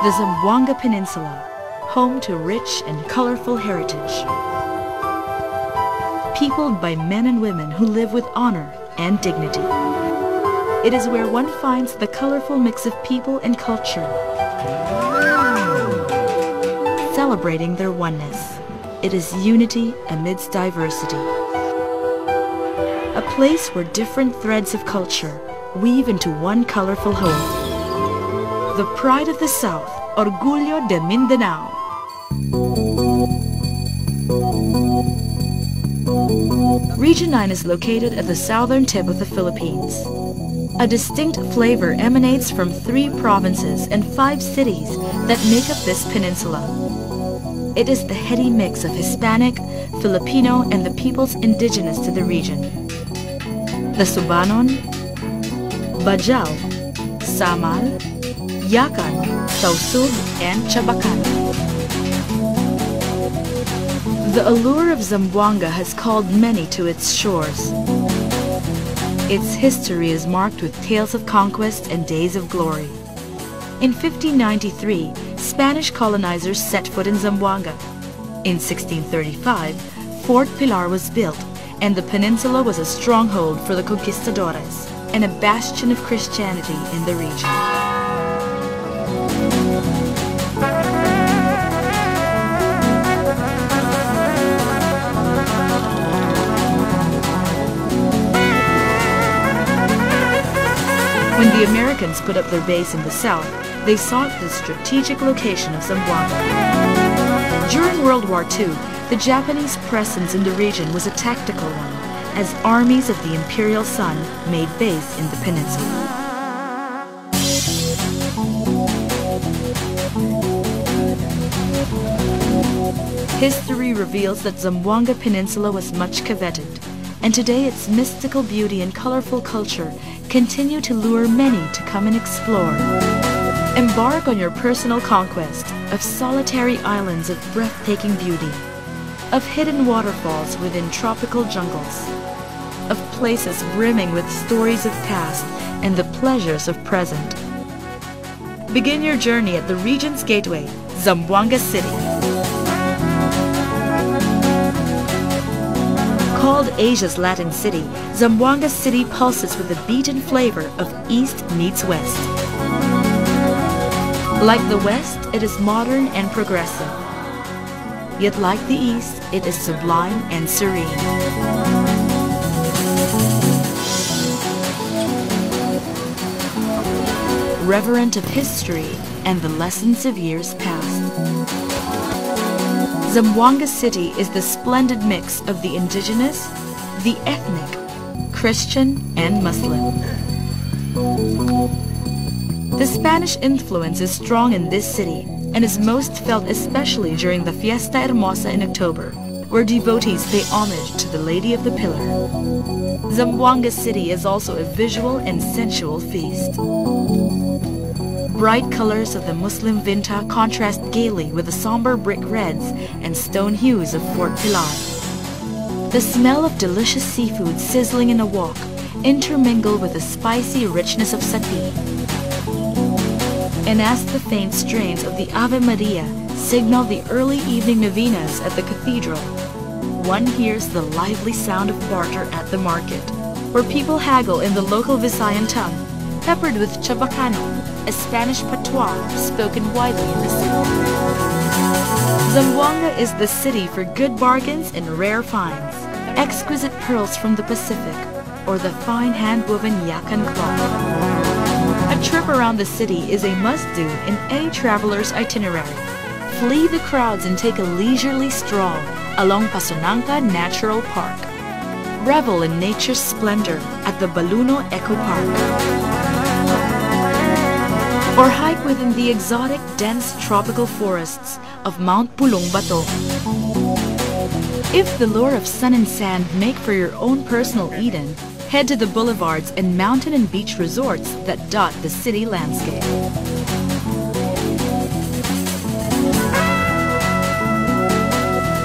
The Zamboanga Peninsula, home to rich and colorful heritage. Peopled by men and women who live with honor and dignity. It is where one finds the colorful mix of people and culture, celebrating their oneness. It is unity amidst diversity. A place where different threads of culture weave into one colorful home. The pride of the South, Orgullo de Mindanao. Region 9 is located at the southern tip of the Philippines. A distinct flavor emanates from 3 provinces and 5 cities that make up this peninsula. It is the heady mix of Hispanic, Filipino, and the peoples indigenous to the region. The Subanon, Bajau, Samal, Yakan, Tausug, and Chabacan. The allure of Zamboanga has called many to its shores. Its history is marked with tales of conquest and days of glory. In 1593, Spanish colonizers set foot in Zamboanga. In 1635, Fort Pilar was built, and the peninsula was a stronghold for the conquistadores and a bastion of Christianity in the region. When the Americans put up their base in the south, they sought the strategic location of Zamboanga. During World War II, the Japanese presence in the region was a tactical one, as armies of the Imperial Sun made base in the peninsula. History reveals that Zamboanga Peninsula was much coveted, and today its mystical beauty and colorful culture continue to lure many to come and explore. Embark on your personal conquest of solitary islands of breathtaking beauty, of hidden waterfalls within tropical jungles, of places brimming with stories of past and the pleasures of present. Begin your journey at the region's gateway, Zamboanga City. Called Asia's Latin City, Zamboanga City pulses with the beat and flavor of East meets West. Like the West, it is modern and progressive. Yet like the East, it is sublime and serene. Reverent of history and the lessons of years past. Zamboanga City is the splendid mix of the indigenous, the ethnic, Christian, and Muslim. The Spanish influence is strong in this city and is most felt especially during the Fiesta Hermosa in October, where devotees pay homage to the Lady of the Pillar. Zamboanga City is also a visual and sensual feast. Bright colors of the Muslim Vinta contrast gaily with the somber brick reds and stone hues of Fort Pilar. The smell of delicious seafood sizzling in a wok intermingle with the spicy richness of sati. And as the faint strains of the Ave Maria signal the early evening novenas at the cathedral, one hears the lively sound of barter at the market, where people haggle in the local Visayan tongue, peppered with Chabacano, a Spanish patois spoken widely in the city. Zamboanga is the city for good bargains and rare finds, exquisite pearls from the Pacific, or the fine hand-woven Yakan cloth. A trip around the city is a must-do in any traveler's itinerary. Flee the crowds and take a leisurely stroll along Pasunanca Natural Park. Revel in nature's splendor at the Baluno Eco Park. Or hike within the exotic, dense tropical forests of Mount Pulong Bato. If the lure of sun and sand make for your own personal Eden, head to the boulevards and mountain and beach resorts that dot the city landscape.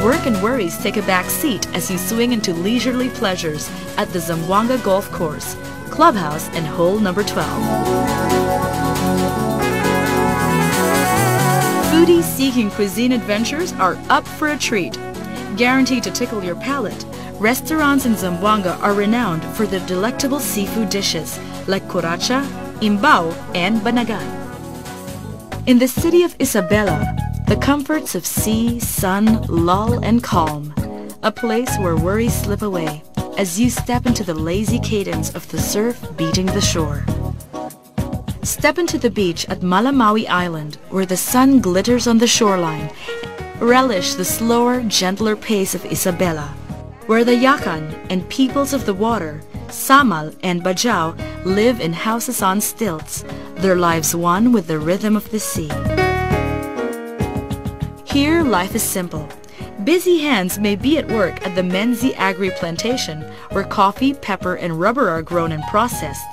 Work and worries take a back seat as you swing into leisurely pleasures at the Zamboanga Golf Course, Clubhouse, and hole number 12. beauty-seeking cuisine adventures are up for a treat. Guaranteed to tickle your palate, restaurants in Zamboanga are renowned for their delectable seafood dishes like kuracha, imbao, and banagan. In the city of Isabela, the comforts of sea, sun, lull, and calm, a place where worries slip away as you step into the lazy cadence of the surf beating the shore. Step into the beach at Malamawi Island, where the sun glitters on the shoreline. Relish the slower, gentler pace of Isabela, where the Yakan and peoples of the water, Samal and Bajau, live in houses on stilts, their lives one with the rhythm of the sea. Here, life is simple. Busy hands may be at work at the Menzi Agri Plantation, where coffee, pepper, and rubber are grown and processed.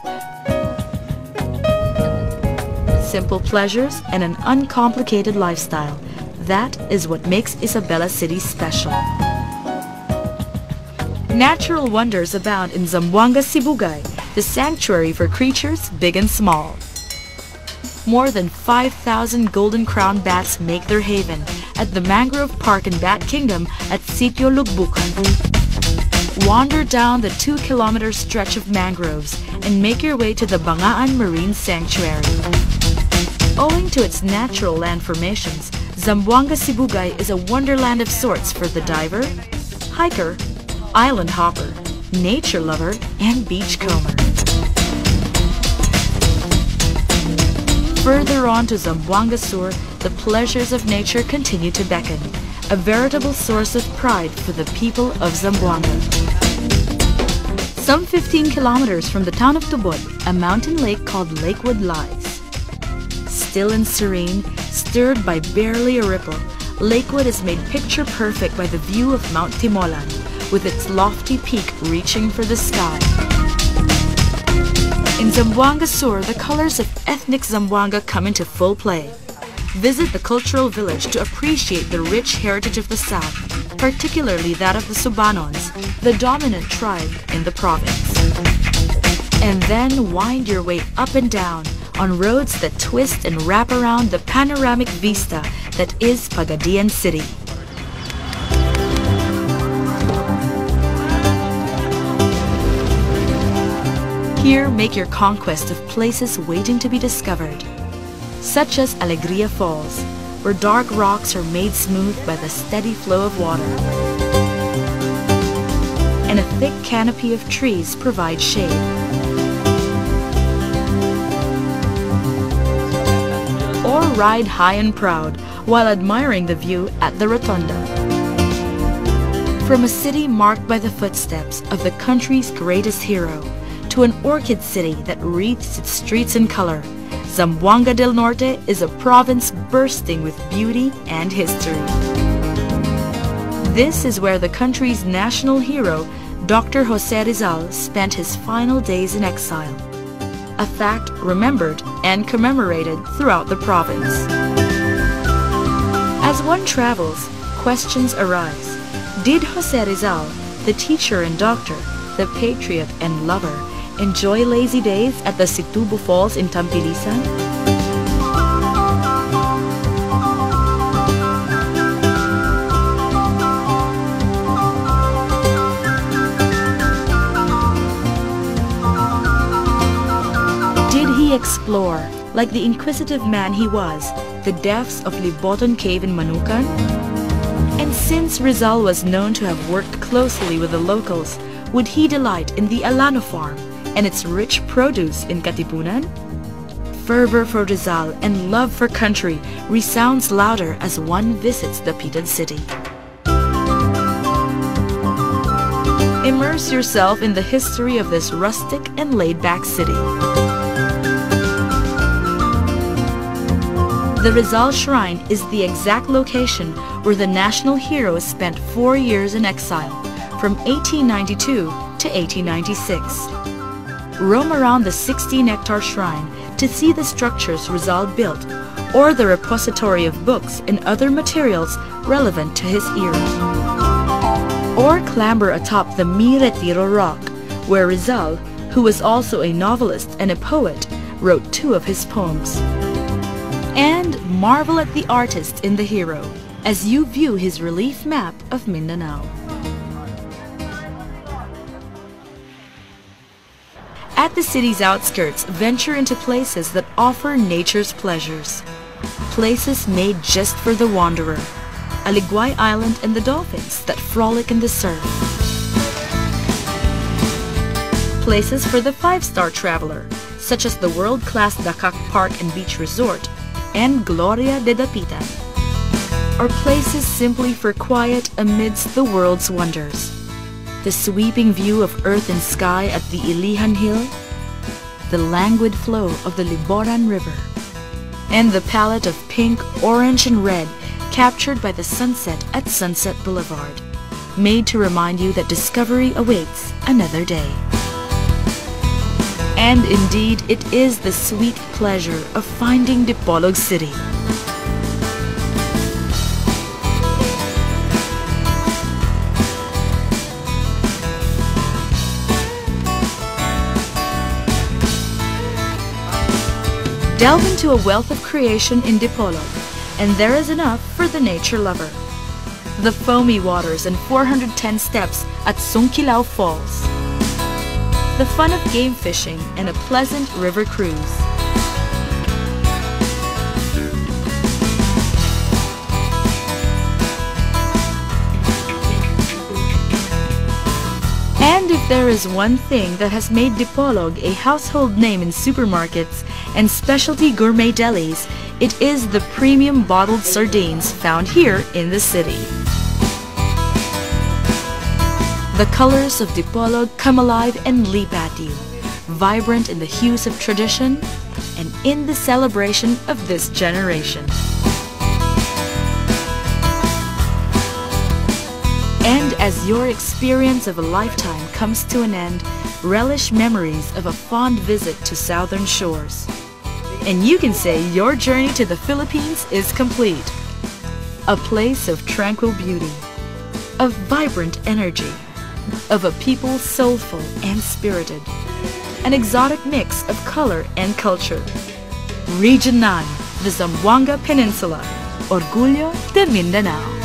Simple pleasures and an uncomplicated lifestyle. That is what makes Isabela City special. Natural wonders abound in Zamboanga, Sibugay, the sanctuary for creatures big and small. More than 5,000 golden crown bats make their haven at the Mangrove Park and Bat Kingdom at Sitio Lugbukan. Wander down the 2-kilometer stretch of mangroves and make your way to the Bangaan Marine Sanctuary. Owing to its natural land formations, Zamboanga Sibugay is a wonderland of sorts for the diver, hiker, island hopper, nature lover, and beachcomber. Further on to Zamboanga Sur, the pleasures of nature continue to beckon, a veritable source of pride for the people of Zamboanga. Some 15 kilometers from the town of Tubod, a mountain lake called Lakewood lies. Still and serene, stirred by barely a ripple, Lakewood is made picture perfect by the view of Mount Timolan, with its lofty peak reaching for the sky. In Zamboanga Sur, the colors of ethnic Zamboanga come into full play. Visit the cultural village to appreciate the rich heritage of the South, particularly that of the Subanons, the dominant tribe in the province. And then wind your way up and down on roads that twist and wrap around the panoramic vista that is Pagadian City. Here, make your conquest of places waiting to be discovered, such as Alegria Falls, where dark rocks are made smooth by the steady flow of water, and a thick canopy of trees provides shade. Or ride high and proud while admiring the view at the Rotunda. From a city marked by the footsteps of the country's greatest hero, to an orchid city that wreathes its streets in color, Zamboanga del Norte is a province bursting with beauty and history. This is where the country's national hero, Dr. Jose Rizal, spent his final days in exile, a fact remembered and commemorated throughout the province. As one travels, questions arise. Did Jose Rizal, the teacher and doctor, the patriot and lover, enjoy lazy days at the Situbo Falls in Tampilisan? Did he explore, like the inquisitive man he was, the depths of Liboton Cave in Manukan? And since Rizal was known to have worked closely with the locals, would he delight in the Alano farm and its rich produce in Katipunan? Fervor for Rizal and love for country resounds louder as one visits the Pitad City. Immerse yourself in the history of this rustic and laid-back city. The Rizal Shrine is the exact location where the national hero spent 4 years in exile, from 1892 to 1896. Roam around the 16-hectare shrine to see the structures Rizal built, or the repository of books and other materials relevant to his era. Or clamber atop the Mi Retiro rock, where Rizal, who was also a novelist and a poet, wrote 2 of his poems. And and marvel at the artist in the hero as you view his relief map of Mindanao. At the city's outskirts, venture into places that offer nature's pleasures. Places made just for the wanderer. Aligway Island and the dolphins that frolic in the surf. Places for the five-star traveler, such as the world-class Dakak Park and Beach Resort and Gloria de Dapitan. Or places simply for quiet amidst the world's wonders. The sweeping view of earth and sky at the Ilihan Hill, the languid flow of the Liboran River, and the palette of pink, orange, and red captured by the sunset at Sunset Boulevard, made to remind you that discovery awaits another day. And indeed, it is the sweet pleasure of finding Dipolog City. Delve into a wealth of creation in Dipolog, and there is enough for the nature lover. The foamy waters and 410 steps at Sungkilao Falls. The fun of game fishing and a pleasant river cruise. And if there is one thing that has made Dipolog a household name in supermarkets and specialty gourmet delis, it is the premium bottled sardines found here in the city. The colors of Dipolog come alive and leap at you, vibrant in the hues of tradition and in the celebration of this generation. And as your experience of a lifetime comes to an end, relish memories of a fond visit to southern shores. And you can say your journey to the Philippines is complete. A place of tranquil beauty, of vibrant energy, of a people soulful and spirited, an exotic mix of color and culture. Region 9, the Zamboanga Peninsula, Orgullo de Mindanao.